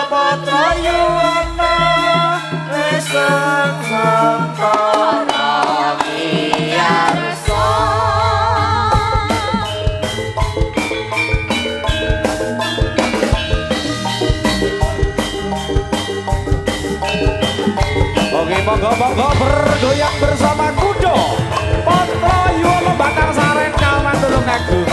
Putra Yuwana Esang Sangkara Miyarsa Oke, monggo-monggo bergoyang bersama Kudo Putra Yuwana Batang Saren Kalman Tulung Agung.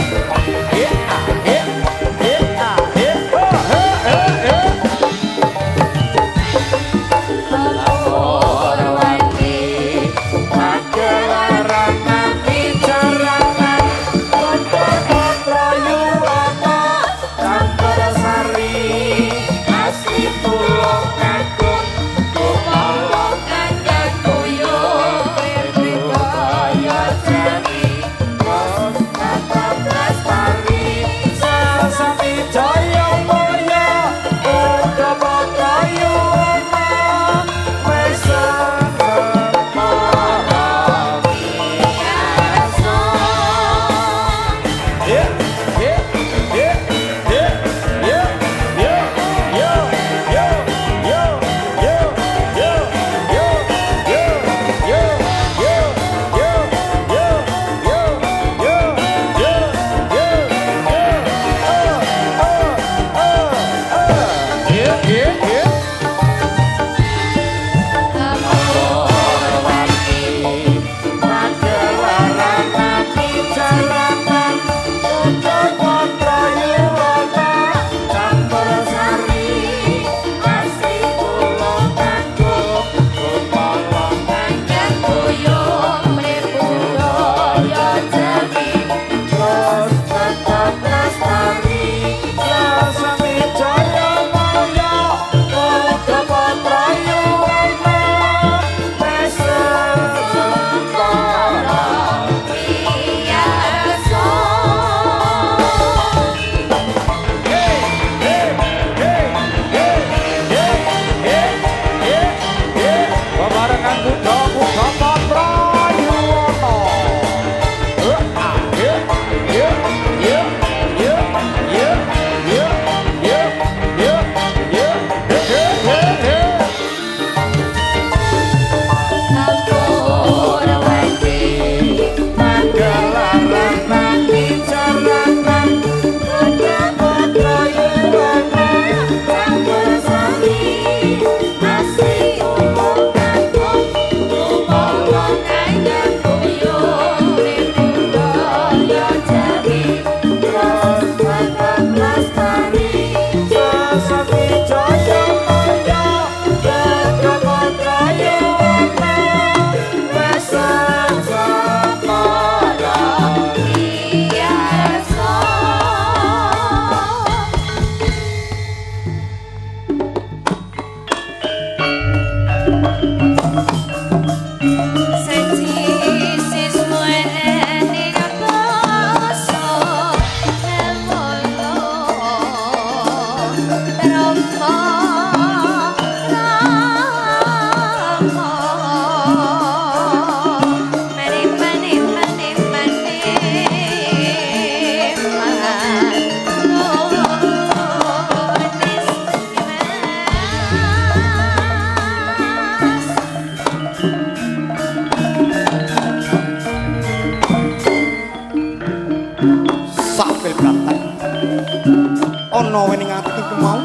Ana wening atiku kemau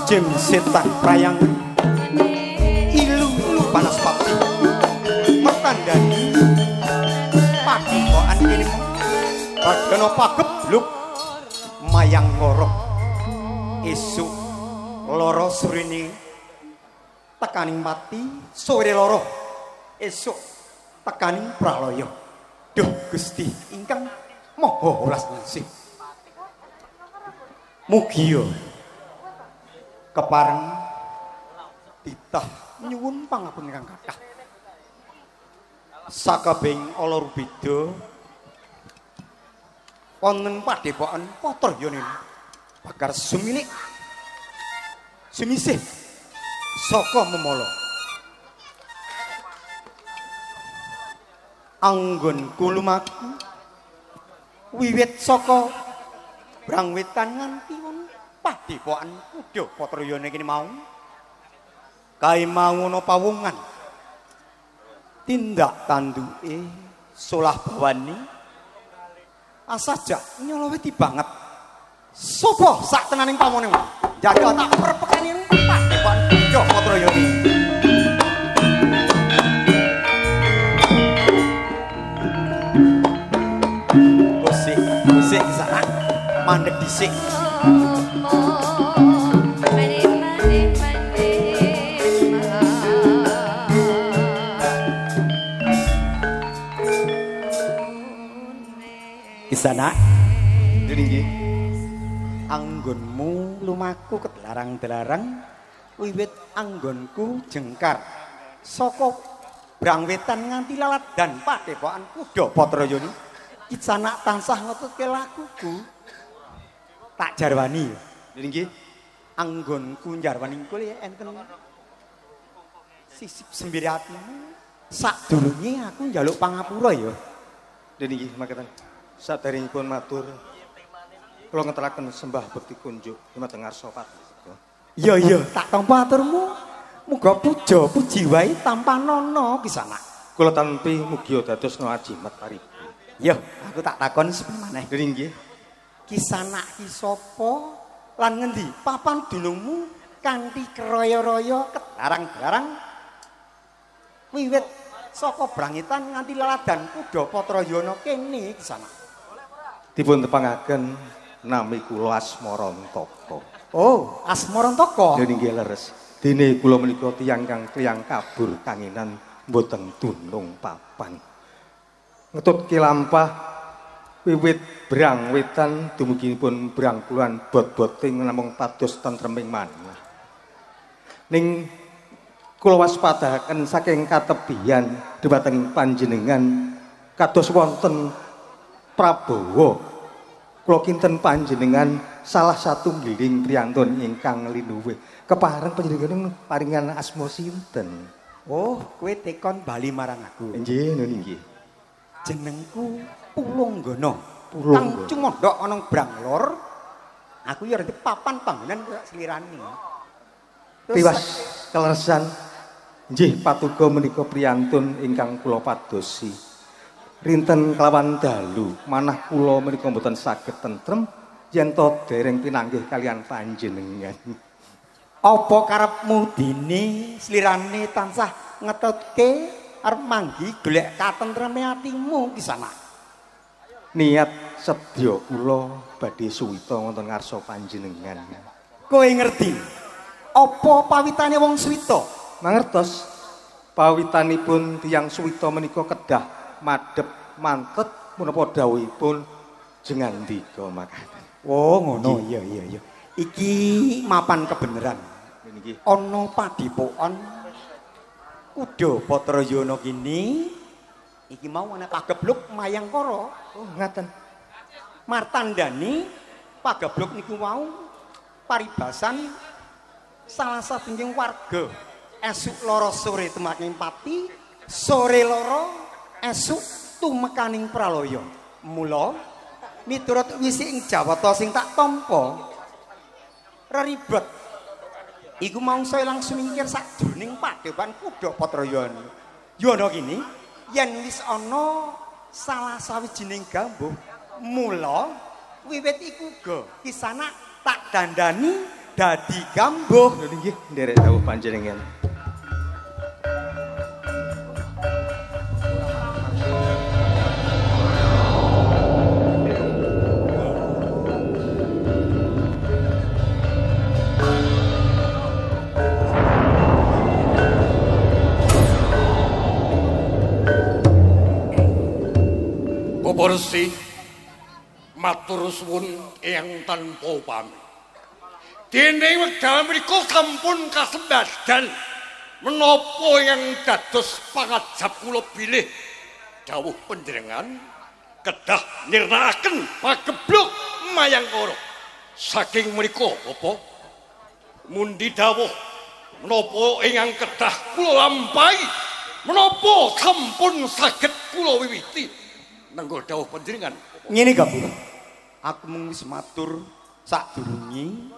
jem setan prayang ilu-ilu panas pati mertandani padepokan kene Radana pagebluk mayang ngorok esuk lara surene tekaning mati sore lara esuk tekaning pralaya duh Gusti ingkang maha welas asih mugi kepareng titah nyuwun pangapun ingkang kathah sakabeng ala rubeda wonten padepokan Patrayana bakar sumilik sumisih saka memala anggonku lumaku wiwit saka brangwetan nganti padepokan Kuda Patrayana kene mau. Kae mau ana pawungan. Tindak tanduke solah bawani asajak nyoloweti banget. Sopo sak tenaning pamone jaga tak perpekani padepokan Kuda Patrayana. Sik sak mandek dhisik. Kisana nggih anggonmu lumaku ketlarang-delarang wiwit anggonku jengkar saka Brangwetan nganti lalat dan padepokan Kuda Patrayana. Kisana tansah ngetutke lakuku tak jarwani nggih anggonku jarwani kula enten sisip sembiri atimu sadurunge aku njaluk pangapura ya nggih makaten sadaringipun matur kula ngeteraken sembah bekti kunjuk dumateng ngarsa pati iya tak tampa aturmu muga puja puji wae tanpa nono Kisana kula tampi mugi dados no ajimat paribun. Yo, aku tak takon sepi maneh. Nggih. Kisana ki sapa lan ngendi papan dunungmu kanthi kraya-raya ketlarang-larang wiwit saka Brangitan nganti laladan Kuda Patrayana kene Kisana. Dipun tepangaken nami kula Asmarantaka. Oh, Asmarantaka. Nggih leres. Dene kula menika tiyang kang tiyang kabur kangenan mboten dunung papan. Ngetut lampah wiwit Brangwetan dumuginipun Brangkuluan bot-boting namung pados tentreming manah. Ning kula waspadahaken saking katebian dhumateng panjenengan kados wonten Prabowo. Kula kinten panjenengan salah satunggiling priyantun ingkang linuwih. Kepareng panjenengan paringan asma sinten? Oh, kowe tekon bali marang aku. Nggih, nggih. Jenengku Pulunggana. Kang cumondhok ana Branglor. Aku ya reti papan panggonan slirani. Tiwas keleresan nggih patuga menika priyantun ingkang kula padosi. Rinten kelawan dalu manah kula menika mboten saged tentrem yen to dereng pinanggih kalian panjenengan. Apa karepmu dene slirane tansah ngetutke arep manggi golek katentreme atimu Kisana. Niat sedya kula badhe suwita wonten ngarsa panjenengan. Kowe ngerti apa pawitane wong suwita? Mangertos. Pawitanipun tiyang suwita menika kedah madhep mantet menapa dawuhipun jengandika makaten. Oh, ngono. Iya. Iki mapan kebenaran. Nggih. Ana padepokan Kuda Patrayana kini iki mau ana pagebluk Mayangkara. Oh, ngaten. Martandani pagebluk niku mau paribasan salah satunggiling warga. Esuk loro sore temaking pati, sore loro esuk tumekaning pralaya. Mula miturut wisi ing Jawata sing tak tampa reribet iku mangsa langsung mingkir sadurunge padepokan Kuda Patrayana. Yo ana kene yen wis ana salah sawijining gambuh, mula wiwit iku uga Kisana tak dandani dadi gambuh. Nggih, nderek dawuh panjenengan. Bersih matur suwun eyang tanpa upami. Dene wekdal menika sampun kasembadan menapa yang dados pangajab kula bilih dawuh panjenengan kedah nirnakaken pagebluk Mayangkara. Saking menika apa mundi dawuh menapa ingkang kedah kula lampahi menapa sampun saged kula wiwiti nanggo dawuh panjenengan. Ngene Gambuh. Aku mung wis matur sadurunge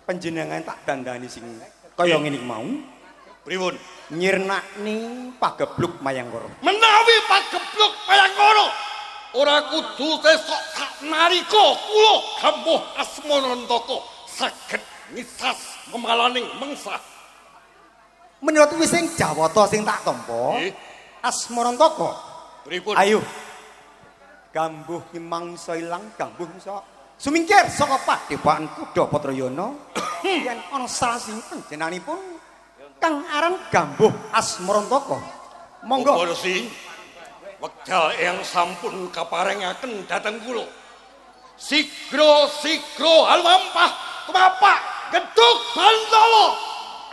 panjenengan tak dandani sing kaya ngene mau. Pripun? Nyirnakne pagebluk Mayangkara. Menawi pagebluk Mayangkara ora kudu sesuk saknarika kula Gambuh Asmanantaka saged ngisas memalaning mengsah. Menurut wis sing Jawata sing tak tampa. Asmanantaka. Pripun? Ayo. Gambuh ki mangsa ilang, gambuh iso sumingkir saka Padepokan Kuda Patrayana. Yen ana salah sing panjenenganipun kang aran Gambuh Asmarantaka. Monggo. Kursi wekdal yang sampun kaparengaken dhateng kula. Sigra-sigra alwampah kepapak gedhug Bantala.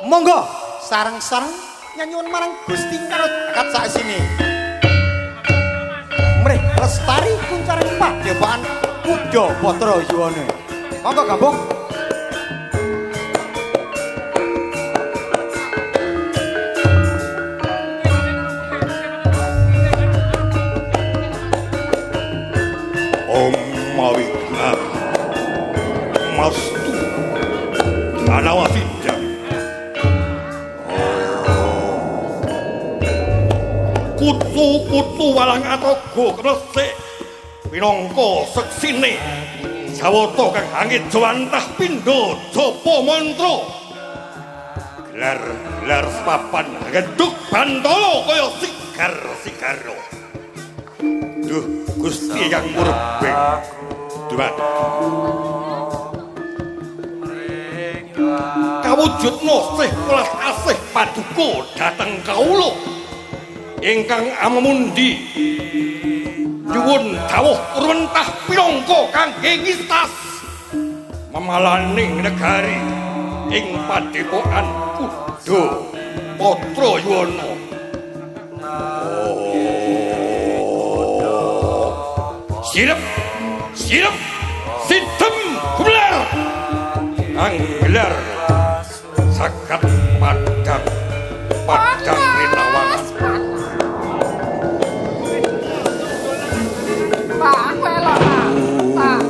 Monggo sareng-sareng nyanyuwun marang Gusti karo kat sak sini. Mrih lestari kuncaring Padepokan Kuda Patrayana. Monggo Gambuh. Mawigna Mastu Anawasija Kutu-kutu walang atogo kresik pinangka seksine Jawata kang angit jawantah pindha japa mantra gelar papan gedhug Bantala kaya sigar-sigara. Duh Gusti yang murbeng Tuhan kawujudna sih welas asih paduka dhateng kawula ingkang amemundi nyuwun dawuh rumentah pinangka kangge ngistas memalaning negari ing Padepokan Kuda Patrayana. Sirep, sidem, gumelar, anggelar, sakat padang rinawangan. Pak, pelok Pak.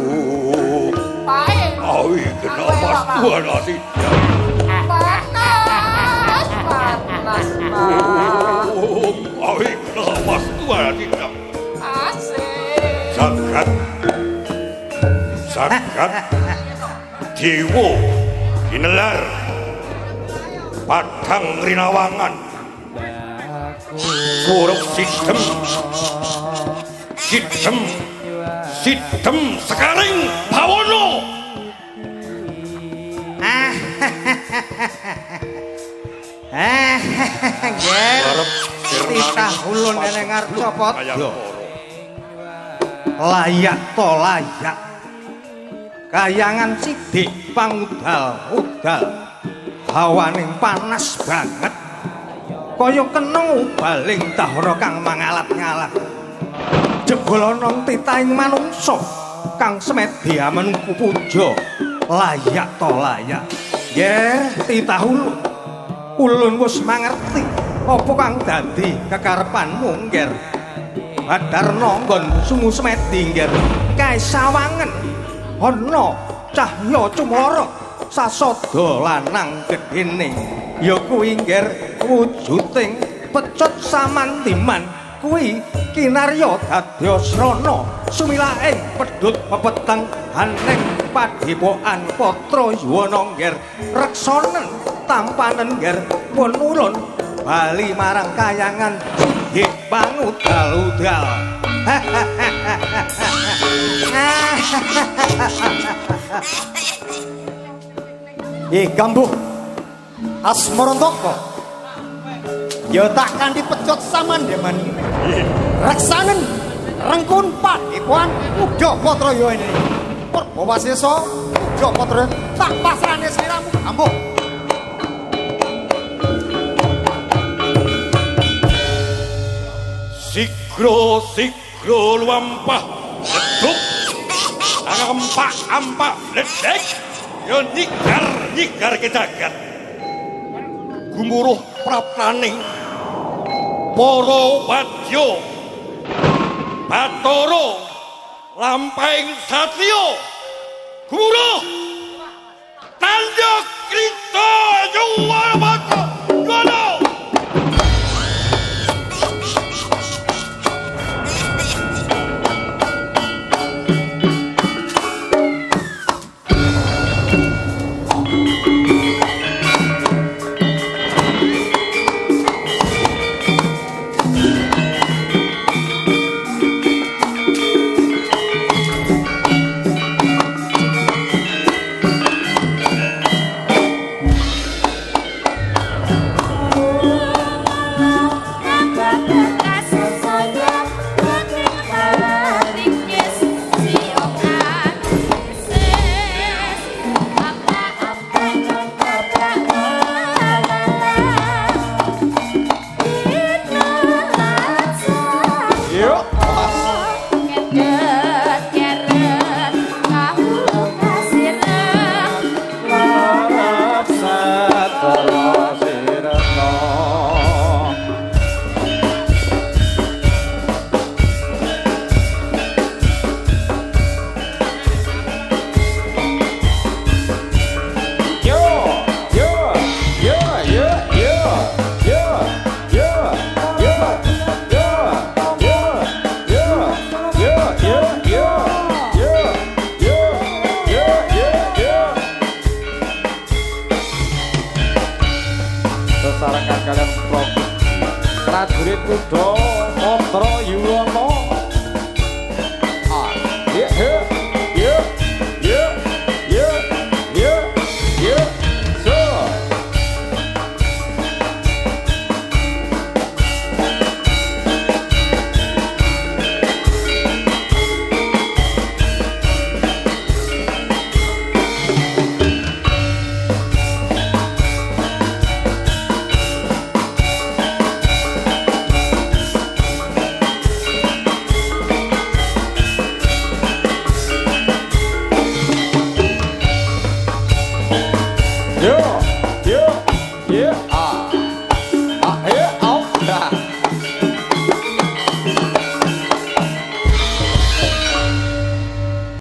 Pak. Awi kenapa tuan asih? Panas. Awi kenapa tuan asih? Sakat Dewa Ginelar Padang Rinawangan Surup sidem sekaring bawono. Titah ulun eneng Arcapada. Layak to layak. Kayangan sidik pangudal-udal. Hawaning panas banget. Kaya kena ubaling dahara kang mangalat-ngalat. Jebul ana titahing manungsa kang semedhi menunggu puja. Layak to layak. Nggih, titah ulun. Ulun wis mangerti apa kang dadi kekarepanmu, Ngger. Badarna nggon sungu semedhi, Ngger. Kae sawangen ana cahya cumara sasada lanang gedene. Ya kuwi, Ngger, wujuding pecut samantiman. Kuwi kinarya dadya srana sumilaing pedhut pepeteng haning Padepokan Patrayana, Ngger. Reksanen tampanen, Ngger, pun ulun bali marang kayangan sidhik pangudal-udal. Gambuh Asmarantaka, ya tak kanthi pecut samandheman reksanen rengkun Padepokan Kuda Patrayana ini. Purbawasesa Kuda Patrayana tak pasrahne sliramu, Gambuh. Sigro luampah leduk ampak ledek ya nyigar kejagat gumuruh prapraning para wadya Bathara lampahing satriya gumuruh Tanduk Krito Juwarabata Gono. Sarangan kalian prajurit kuda Matra Yuwana